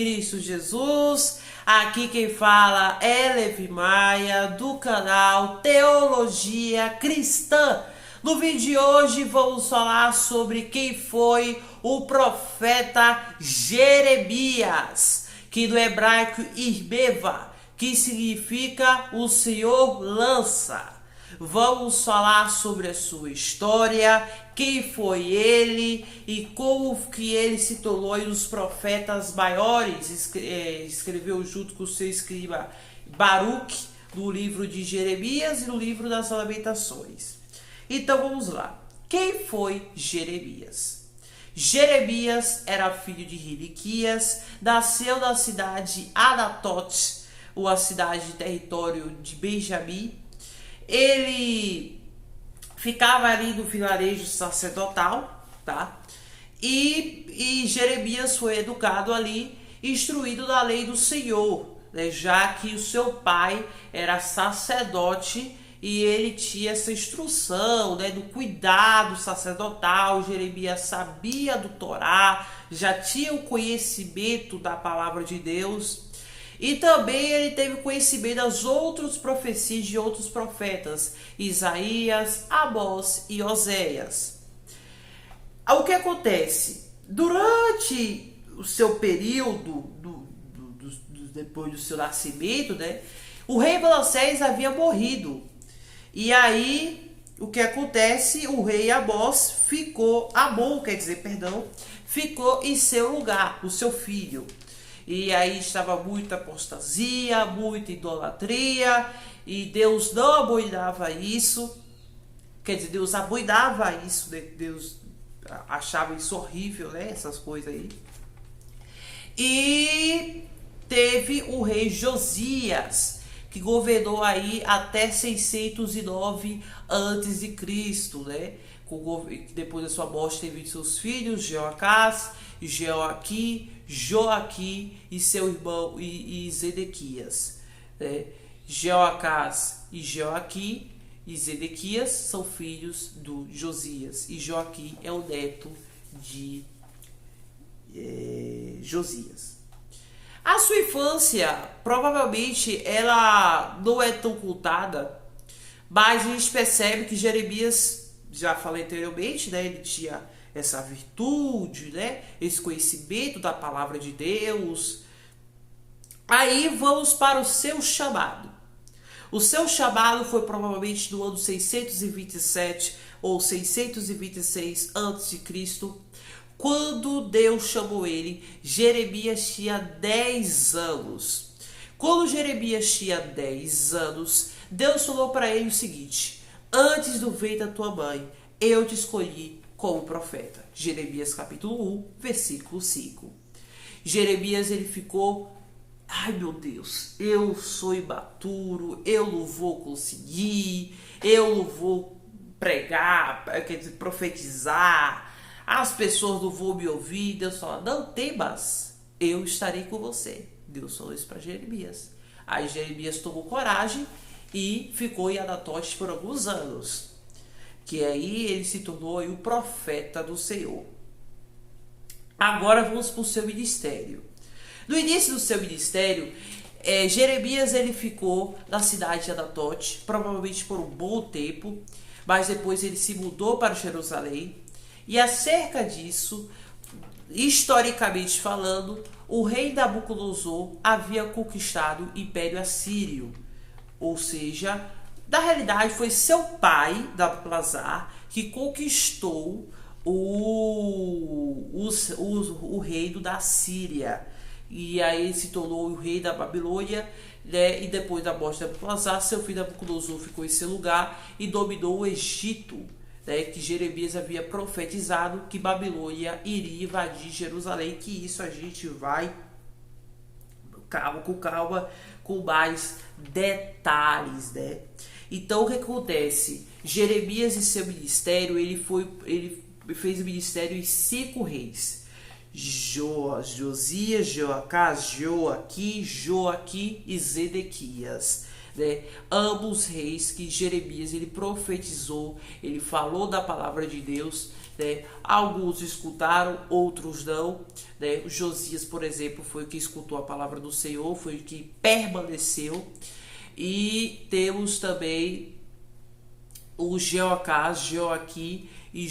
Cristo Jesus. Aqui quem fala é Levi Maia, do canal Teologia Cristã. No vídeo de hoje vamos falar sobre quem foi o profeta Jeremias, que no hebraico Irbeva, que significa o Senhor lança. Vamos falar sobre a sua história, quem foi ele e como que ele se tornou um dos profetas maiores. Escreveu junto com o seu escriba Baruque no livro de Jeremias e no livro das Lamentações. Então vamos lá. Quem foi Jeremias? Jeremias era filho de Hiliquias, nasceu na cidade de Anatote, uma cidade de território de Benjamim. Ele ficava ali no vilarejo sacerdotal, tá? E Jeremias foi educado ali, instruído na lei do Senhor, né? Já que o seu pai era sacerdote e ele tinha essa instrução, né, do cuidado sacerdotal. Jeremias sabia do Torá, já tinha o conhecimento da palavra de Deus. E também ele teve conhecimento das outras profecias de outros profetas, Isaías, Amós e Oséias. O que acontece? Durante o seu período, depois do seu nascimento, né, o rei Manassés havia morrido. E aí, o que acontece? O rei Amós ficou em seu lugar, o seu filho. E aí estava muita apostasia, muita idolatria, e Deus não abominava isso. Quer dizer, Deus abominava isso, né? Deus achava isso horrível, né? Essas coisas aí. E teve o rei Josias, que governou aí até 609 a.C., né? Depois da sua morte teve seus filhos, Jeoacás, Joaquim e seu irmão e Zedequias. Né? Jeoacás e Joaquim e Zedequias são filhos do Josias, e Joaquim é o neto de Josias. A sua infância, provavelmente, ela não é tão contada, mas a gente percebe que Jeremias, já falei anteriormente, né, ele tinha essa virtude, né, esse conhecimento da palavra de Deus. Aí vamos para o seu chamado. O seu chamado foi provavelmente no ano 627 ou 626 a.C., quando Deus chamou ele. Jeremias tinha 10 anos. Quando Jeremias tinha 10 anos, Deus falou para ele o seguinte: antes do ventre da tua mãe, eu te escolhi como profeta. Jeremias capítulo 1, versículo 5. Jeremias, ele ficou: ai meu Deus, eu sou imaturo, eu não vou conseguir, eu não vou pregar, quer dizer, profetizar, as pessoas não vão me ouvir. Deus fala: não temas, eu estarei com você. Deus falou isso para Jeremias. Aí Jeremias tomou coragem e ficou em Anatote por alguns anos, que aí ele se tornou o profeta do Senhor. Agora vamos para o seu ministério. No início do seu ministério, Jeremias, ele ficou na cidade de Anatote, provavelmente por um bom tempo, mas depois ele se mudou para Jerusalém. E acerca disso, historicamente falando, o rei Nabucodonosor havia conquistado o Império Assírio. Ou seja, na realidade foi seu pai, Nabopolassar, que conquistou o reino da Síria. E aí ele se tornou o rei da Babilônia, né? E depois da morte de Nabopolassar, seu filho Nabucodonosor ficou em seu lugar e dominou o Egito, né? Que Jeremias havia profetizado que Babilônia iria invadir Jerusalém, que isso a gente vai calma, com mais detalhes, né? Então o que acontece? Jeremias e seu ministério, ele fez o ministério em 5 reis: Josias, Jeoacás, Joaquim e Zedequias, né? Ambos reis que Jeremias, ele profetizou, ele falou da palavra de Deus, né? Alguns escutaram, outros não, né? O Josias, por exemplo, foi o que escutou a palavra do Senhor, foi o que permaneceu. E temos também o Jeoacás, Joaquim e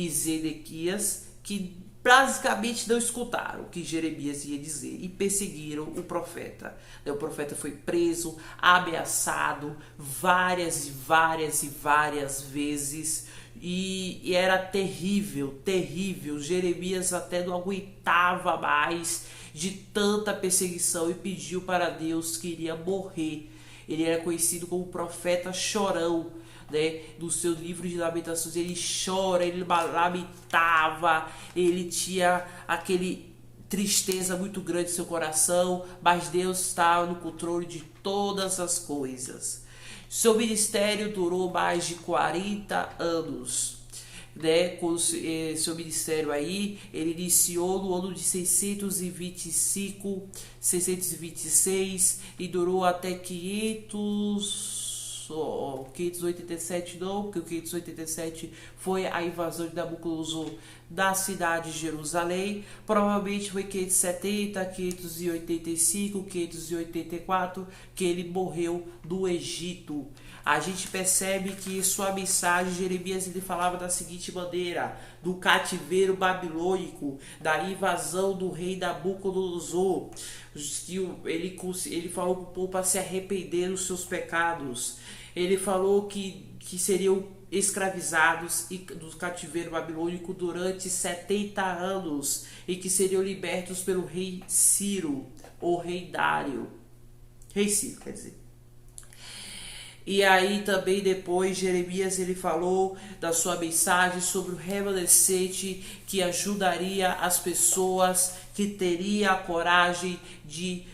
Zedequias, que basicamente não escutaram o que Jeremias ia dizer e perseguiram o profeta. O profeta foi preso, ameaçado várias e várias vezes, e era terrível, terrível. Jeremias até não aguentava mais de tanta perseguição e pediu para Deus que iria morrer. Ele era conhecido como profeta chorão, né? No seu livro de lamentações ele chora, ele lamentava, ele tinha aquele tristeza muito grande em seu coração, mas Deus estava no controle de todas as coisas. Seu ministério durou mais de 40 anos. Né, com seu ministério aí, ele iniciou no ano de 625, 626 e durou até 587 não, porque o 587 foi a invasão de Nabucodonosor da cidade de Jerusalém. Provavelmente foi 570, 585, 584 que ele morreu no Egito. A gente percebe que sua mensagem, Jeremias, ele falava da seguinte maneira: do cativeiro babilônico, da invasão do rei Nabucodonosor. Ele falou para o povo para se arrepender dos seus pecados. Ele falou que seriam escravizados do cativeiro babilônico durante 70 anos e que seriam libertos pelo rei Ciro, ou rei Dário. Rei Ciro, quer dizer. E aí também depois Jeremias ele falou da sua mensagem sobre o remanescente que ajudaria as pessoas, que teria a coragem de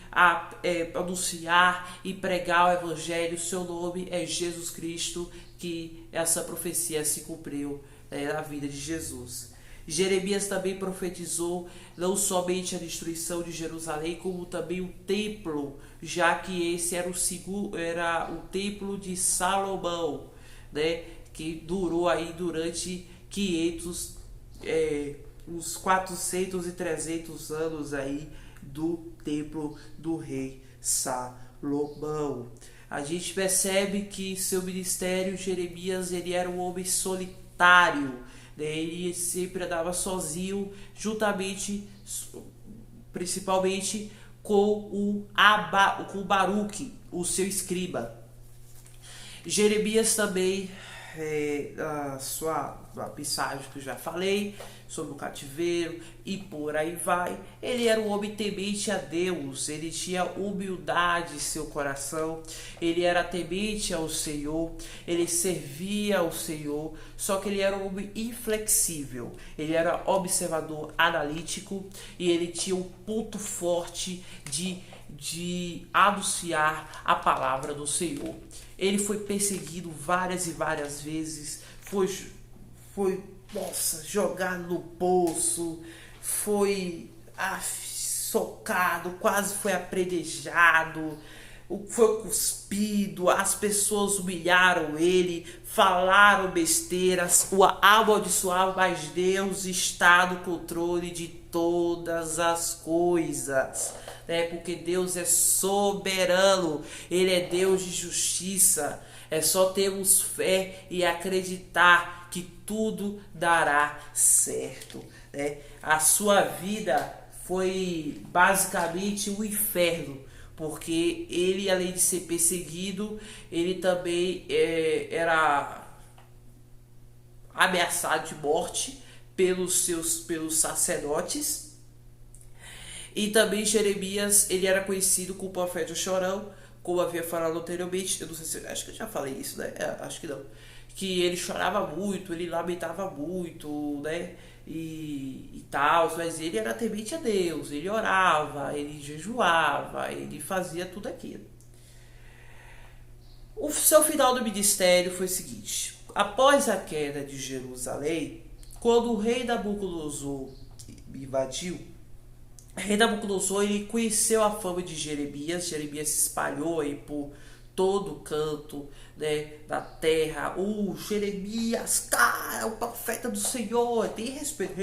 anunciar e pregar o evangelho. Seu nome é Jesus Cristo, que essa profecia se cumpriu na vida de Jesus. Jeremias também profetizou não somente a destruição de Jerusalém, como também o templo, já que esse era o templo de Salomão, né, que durou aí durante 500, uns 400 e 300 anos aí do templo do rei Salomão. A gente percebe que seu ministério, Jeremias, ele era um homem solitário. Ele sempre andava sozinho, principalmente com o Baruque, o seu escriba. Jeremias também, a mensagem que eu já falei sobre o cativeiro e por aí vai, ele era um homem temente a Deus, ele tinha humildade em seu coração, ele era temente ao Senhor, ele servia ao Senhor, só que ele era um homem inflexível, ele era observador analítico e ele tinha um ponto forte de anunciar a palavra do Senhor. Ele foi perseguido várias e várias vezes, foi jogado no poço, foi socado, quase foi apredejado, foi cuspido, as pessoas humilharam ele, falaram besteiras, o amaldiçoavam, mas Deus está no controle de todas as coisas, né? Porque Deus é soberano, Ele é Deus de justiça. É só termos fé e acreditar que tudo dará certo, né? A sua vida foi basicamente um inferno, porque ele, além de ser perseguido, ele também era ameaçado de morte pelos sacerdotes. E também Jeremias, ele era conhecido como profeta chorão, como havia falado anteriormente. Eu não sei se, acho que eu já falei isso, né? Acho que não. Que ele chorava muito, ele lamentava muito, né? E tal, mas ele era temente a Deus, ele orava, ele jejuava, ele fazia tudo aquilo. O seu final do ministério foi o seguinte: após a queda de Jerusalém, quando o rei Nabucodonosor invadiu, o rei Nabucodonosor ele conheceu a fama de Jeremias. Jeremias se espalhou aí por todo canto, né, da terra. Jeremias, cara, o profeta do Senhor, tem respeito,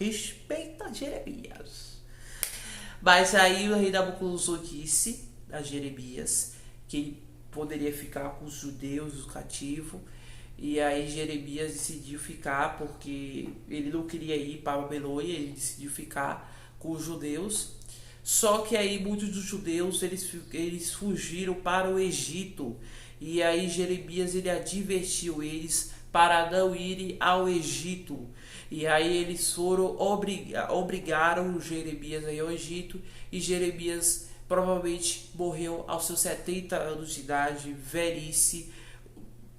respeita Jeremias. Mas aí o rei Nabucodonosor disse a Jeremias que poderia ficar com os judeus, o cativo. E aí Jeremias decidiu ficar porque ele não queria ir para a Babilônia, ele decidiu ficar com os judeus. Só que aí muitos dos judeus eles fugiram para o Egito. E aí Jeremias ele advertiu eles para não irem ao Egito. E aí eles foram obrigaram Jeremias a ir ao Egito. E Jeremias provavelmente morreu aos seus 70 anos de idade, velhice.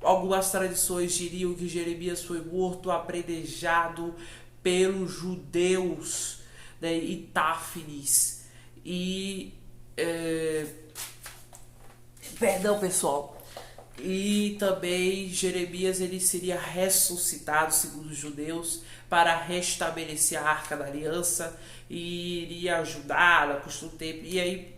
Algumas tradições diriam que Jeremias foi morto, apredejado pelos judeus, né, em Táfnis. Perdão, pessoal. E também Jeremias ele seria ressuscitado, segundo os judeus, para restabelecer a Arca da Aliança e iria ajudar na questão do tempo. E aí,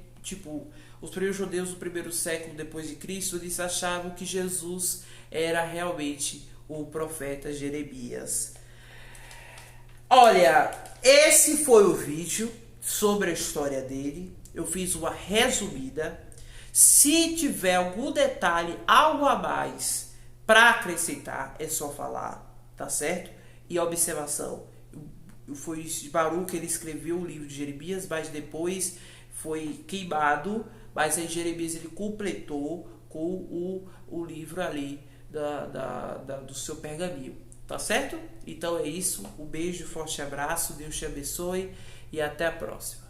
os primeiros judeus do primeiro século depois de Cristo, eles achavam que Jesus era realmente o profeta Jeremias. Olha, esse foi o vídeo sobre a história dele. Eu fiz uma resumida. Se tiver algum detalhe, algo a mais para acrescentar, é só falar, tá certo? E observação, foi Baruque, ele escreveu o livro de Jeremias, mas depois foi queimado, mas aí Jeremias ele completou com o livro ali do seu pergaminho, tá certo? Então é isso, um beijo, forte abraço, Deus te abençoe e até a próxima.